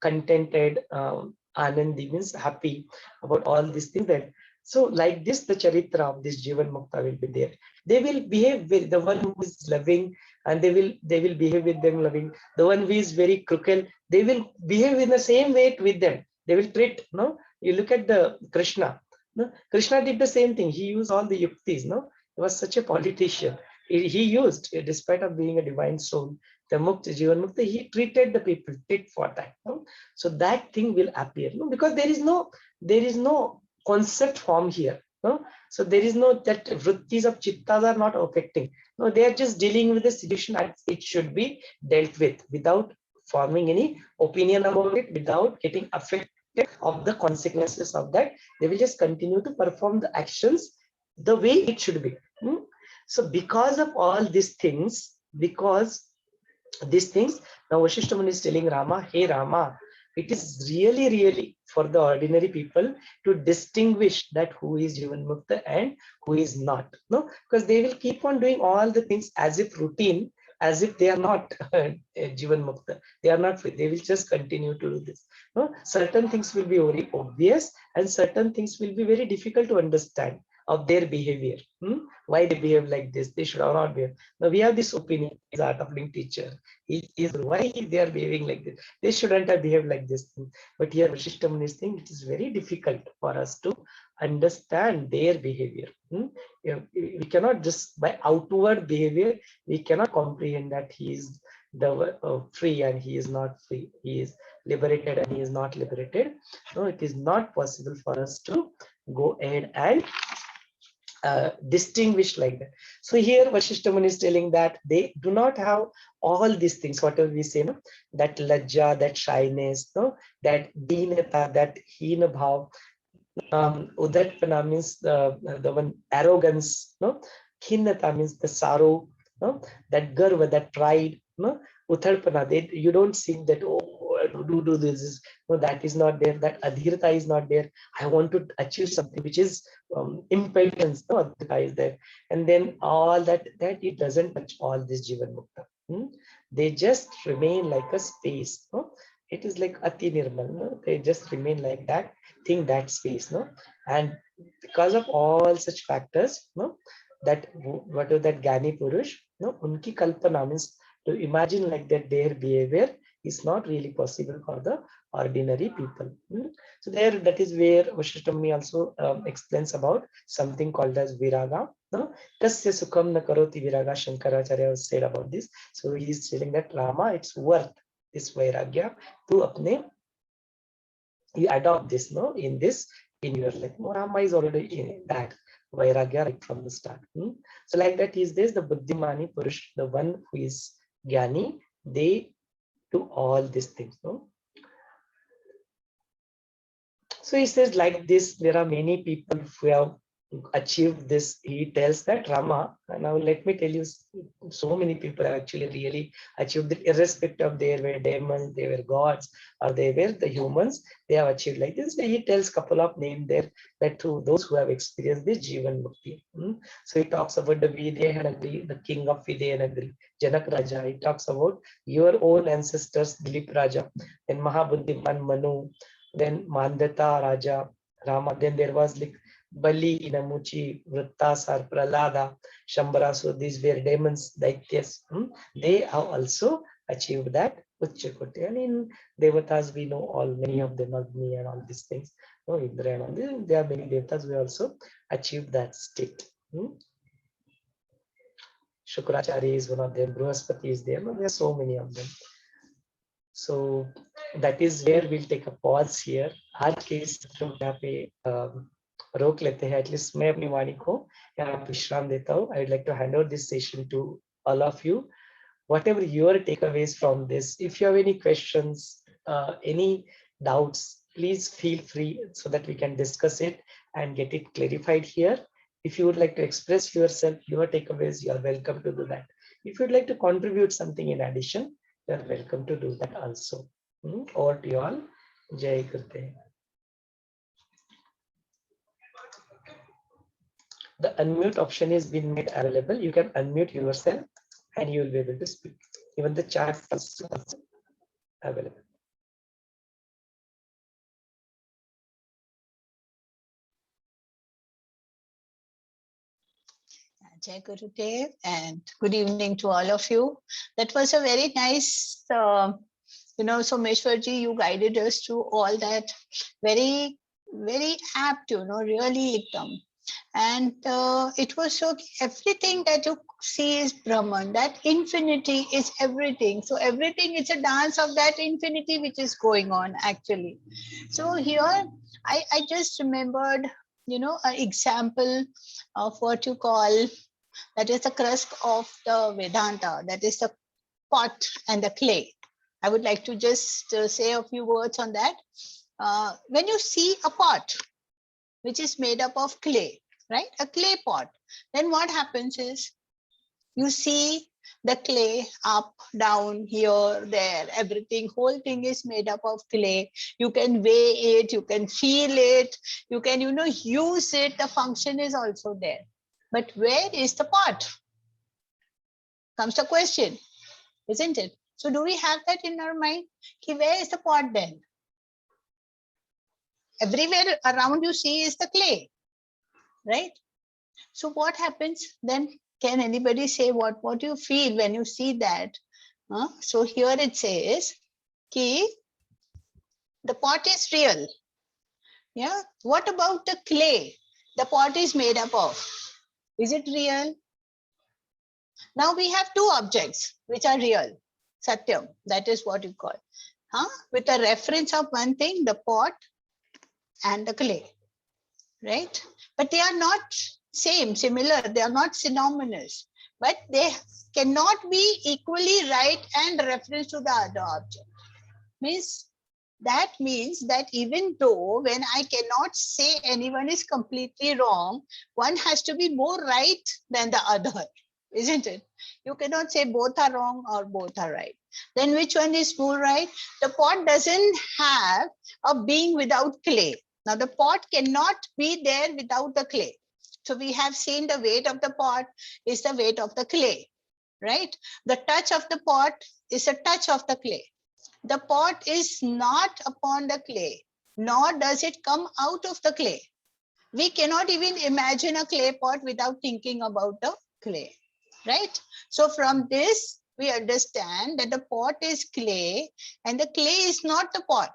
[SPEAKER 1] contented, anandi means happy about all these things. That so like this, the charitra of this Jivan Mukta will be there. They will behave with the one who is loving, and they will behave with them loving. The one who is very cruel, they will behave in the same way with them. They will treat, you look at the Krishna. Krishna did the same thing. He used all the yuktis. He was such a politician. He used, despite of being a divine soul, the Mukta, Jivan Mukta, he treated the people tit for that. So that thing will appear, because there is no concept form here. So there is no, that vrittis of chittas are not affecting. They are just dealing with the situation as it should be dealt with, without forming any opinion about it, without getting affected of the consequences of that. They will just continue to perform the actions the way it should be. So because of all these things, now Vasishtha Muni is telling Rama, hey Rama, it is really for the ordinary people to distinguish that who is Jivan Mukta and who is not. No, because they will keep on doing all the things as if routine, as if they are not Jivan Mukta. They are not free. They will just continue to do this. No, certain things will be very obvious and certain things will be very difficult to understand of their behavior. Why they behave like this? They should not behave. Now we have this opinion. He's art of living teacher. He is why they are behaving like this. They shouldn't have behaved like this. But here Vasishtha Muni is saying it is very difficult for us to understand their behavior. We cannot just by outward behavior we cannot comprehend that he is the free and he is not free. He is liberated and he is not liberated. No, it is not possible for us to go ahead and distinguish like that. So here Vasishtha Muni is telling that they do not have all these things, whatever we say, no? That lajja, that shyness, no? That deenata, that hina bhav, udatpana means the one arrogance, no? Khinnata means the sorrow, no? That garva, that pride, no? Utharpana, you don't see that, oh, do this, no, that is not there, that adhirata is not there. I want to achieve something which is impatience, no, adhirata is there. And then all that it doesn't touch all this Jivan Mukta. They just remain like a space, no? It is like ati nirmal, no? They just remain like that thing, that space, no? And because of all such factors, no, that whatever that Gyani Purush, no, unki kalpana means to imagine like that their behavior is not really possible for the ordinary people. So there, that is where Vasishtha Muni also explains about something called as viraga. No? Tasya sukham na karoti viraga, Shankaracharya said about this. So he is telling that Rama, it's worth this vairagya to apne, you adopt this, no, in your life. Rama is already in that vairagya right from the start. So like that is this, the Buddhimani Purush, the one who is Gyani, they do all these things. No? So he says like this, there are many people who have achieved this. He tells that Rama, and now let me tell you, so many people have actually really achieved it, irrespective of they were demons, they were gods, or they were the humans, they have achieved like this. He tells a couple of names there, that to those who have experienced this Jivan Mukti. So he talks about the Videhanagri, the king of Videhanagri, Janak Raja. He talks about your own ancestors, Dilip Raja, then Mahabuddhiman Manu, then Mandata Raja, Rama. Then there was like Bali, Inamuchi, Vrittasar, Pralada, Shambara. So these were demons, Daityas. They have also achieved that Uchchakoti. And in Devatas, we know all, many of them, Agni and all these things. No, Indra and all this. There are many Devatas who also achieved that state. Shukracharya is one of them, Bruhaspati is there. No, there are so many of them. So that is where we'll take a pause here. आज के इस programme पे रोक लेते हैं. At least मैं अपनी वाणी को यहाँ विश्राम देता हूँ. I would like to hand over this session to all of you. Whatever your takeaways from this, if you have any questions, any doubts, please feel free so that we can discuss it and get it clarified here. If you would like to express yourself, your takeaways, you are welcome to do that. If you would like to contribute something in addition, you are welcome to do that also. Over to you all. Jai Gurudev. The unmute option is being made available. You can unmute yourself and you will be able to speak. Even the chat is also available.
[SPEAKER 2] Jai Gurudev, and good evening to all of you. That was a very nice, Someshwarji, you guided us through all that. Very, very apt, really ekdam. And it was so, everything that you see is Brahman, that infinity is everything. So everything is a dance of that infinity which is going on actually. So here, I just remembered, an example of what you call, that is the crust of the Vedanta, that is the pot and the clay. I would like to just say a few words on that. When you see a pot which is made up of clay, right? A clay pot, then what happens is you see the clay up, down, here, there, everything, whole thing is made up of clay. You can weigh it, you can feel it, you can, use it. The function is also there. But where is the pot? Comes the question, isn't it? So do we have that in our mind? Where is the pot then? Everywhere around you see is the clay, right? So what happens then? Can anybody say what you feel when you see that? So here it says, the pot is real. Yeah. What about the clay the pot is made up of? Is it real? Now we have two objects which are real. Satyam, that is what you call. With a reference of one thing, the pot and the clay, right? But they are not similar, they are not synonymous, but they cannot be equally right and reference to the other object. That means that even though when I cannot say anyone is completely wrong, one has to be more right than the other, isn't it? You cannot say both are wrong or both are right. Then which one is more right? The pot doesn't have a being without clay. Now the pot cannot be there without the clay. So we have seen the weight of the pot is the weight of the clay, right? The touch of the pot is a touch of the clay. The pot is not upon the clay, nor does it come out of the clay. We cannot even imagine a clay pot without thinking about the clay, right? So from this, we understand that the pot is clay and the clay is not the pot.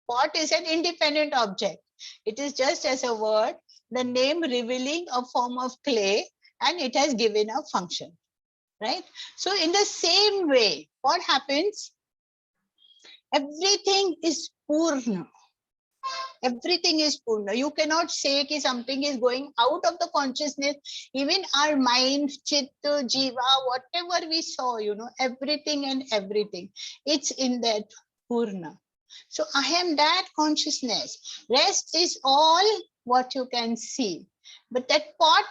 [SPEAKER 2] Pot is an independent object. It is just as a word, the name revealing a form of clay, and it has given a function, right? So in the same way, what happens? Everything is Purna. Everything is Purna. You cannot say that something is going out of the consciousness. Even our mind, Chitta, Jiva, whatever we saw, everything and everything, it's in that Purna. So I am that consciousness. Rest is all what you can see. But that pot,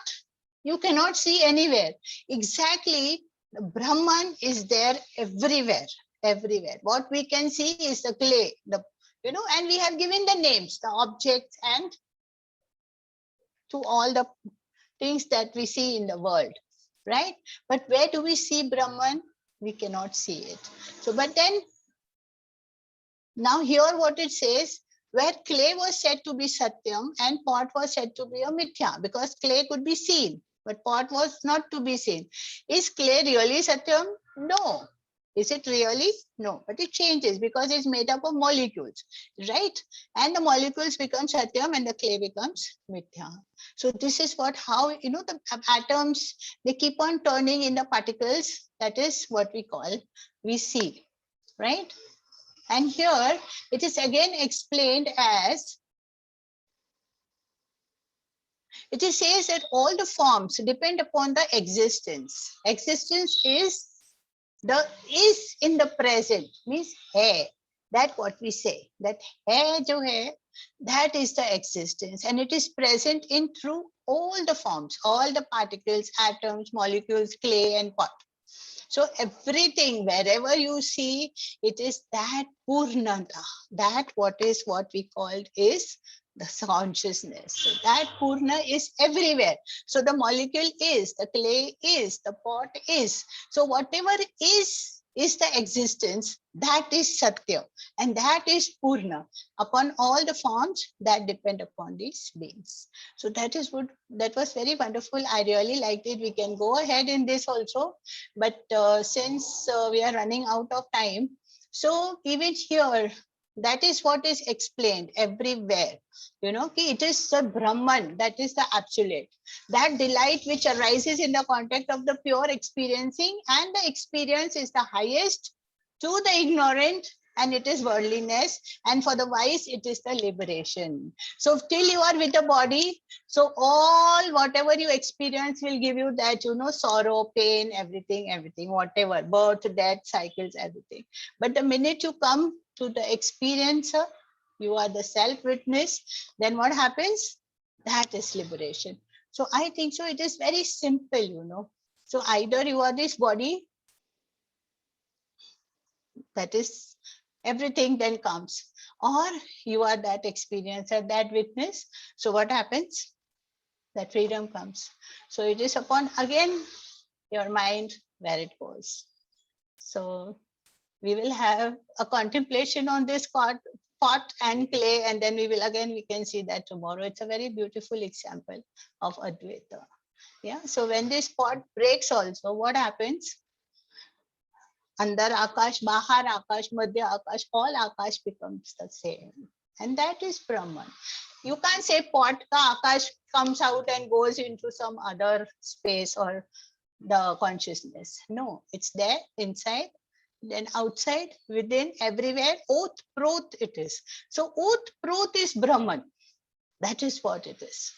[SPEAKER 2] you cannot see anywhere. Exactly, the Brahman is there everywhere. Everywhere. What we can see is the clay, and we have given the names, the objects, and to all the things that we see in the world, right? But where do we see Brahman? We cannot see it. So, but then, now here what it says, where clay was said to be Satyam and pot was said to be a Mithya, because clay could be seen, but pot was not to be seen. Is clay really Satyam? No. Is it really? No, but it changes because it's made up of molecules, right? And the molecules become Satyam and the clay becomes Mithya. So this is how, the atoms, they keep on turning in the particles. That is what we see, right? And here it is again explained as, it says that all the forms depend upon the existence. Existence is in the present, means hai, that what we say, that hai jo hai, that is the existence, and it is present in through all the forms, all the particles, atoms, molecules, clay and pot. So everything, wherever you see, it is that Purnata, that what we called is the consciousness. So that Purna is everywhere. So the molecule is, the clay is, the pot is. So whatever is the existence, that is Satya, and that is Purna upon all the forms that depend upon these beings. So that was very wonderful. I really liked it. We can go ahead in this also, but since we are running out of time, so even here, that is what is explained everywhere. It is the Brahman, that is the absolute. That delight which arises in the context of the pure experiencing, and the experience is the highest to the ignorant, and it is worldliness, and for the wise it is the liberation. So till you are with the body, so all whatever you experience will give you that, sorrow, pain, everything, whatever, birth, death, cycles, everything. But the minute you come to the experiencer, you are the self-witness, then what happens? That is liberation. So I think so it is very simple, So either you are this body, that is everything then comes, or you are that experiencer, that witness. So what happens? That freedom comes. So it is upon again your mind where it goes. So we will have a contemplation on this pot and clay, and then we can see that tomorrow. It's a very beautiful example of Advaita. Yeah. So when this pot breaks also, what happens? Andar Akash, Bahar Akash, Madhya Akash, all Akash becomes the same. And that is Brahman. You can't say pot ka Akash comes out and goes into some other space or the consciousness. No, it's there inside, then outside, within, everywhere. Oth Prot it is. So Oth Prot is Brahman. That is what it is.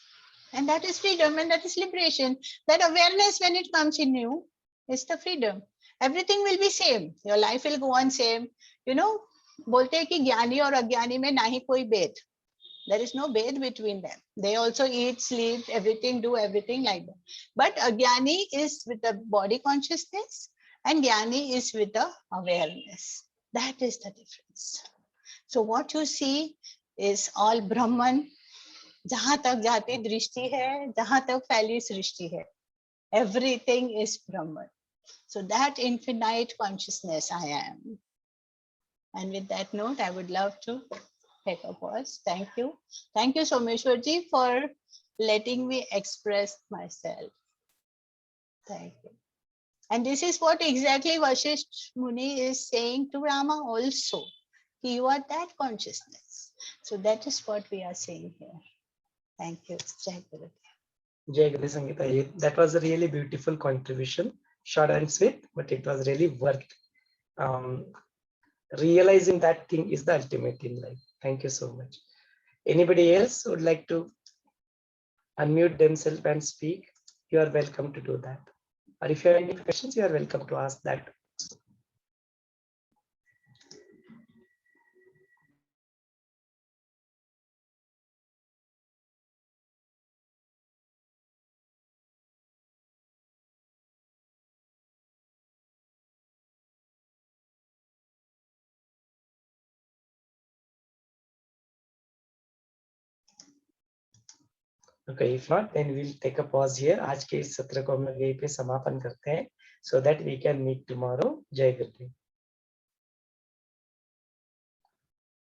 [SPEAKER 2] And that is freedom, and that is liberation. That awareness, when it comes in you, is the freedom. Everything will be same. Your life will go on same. बोलते हैं कि ज्ञानी और अज्ञानी में ना ही कोई भेद. There is no भेद between them. They also eat, sleep, everything, do everything like that. But Ajnani is with the body consciousness, and Jnani is with the awareness. That is the difference. So what you see is all Brahman. जहां तक जाती दृष्टि है, जहां तक फैली सृष्टि है, everything is Brahman. So that infinite consciousness I am. And with that note, I would love to take a pause. Thank you. Thank you, Someshwarji, for letting me express myself. Thank you. And this is what exactly Vashishtha Muni is saying to Rama also. You are that consciousness. So that is what we are saying here. Thank you. Jai Guru.
[SPEAKER 1] Jai Guru Sangeeta. That was a really beautiful contribution. Short and sweet, but it was really worth. Realizing that thing is the ultimate in life. Thank you so much. Anybody else would like to unmute themselves and speak? You are welcome to do that. Or if you have any questions, you are welcome to ask that. Okay, if not, then we'll take a pause here. आज के इस सत्र को हम लोग यहीं पे समापन करते हैं, so that we can meet tomorrow. जय गुरुदेव.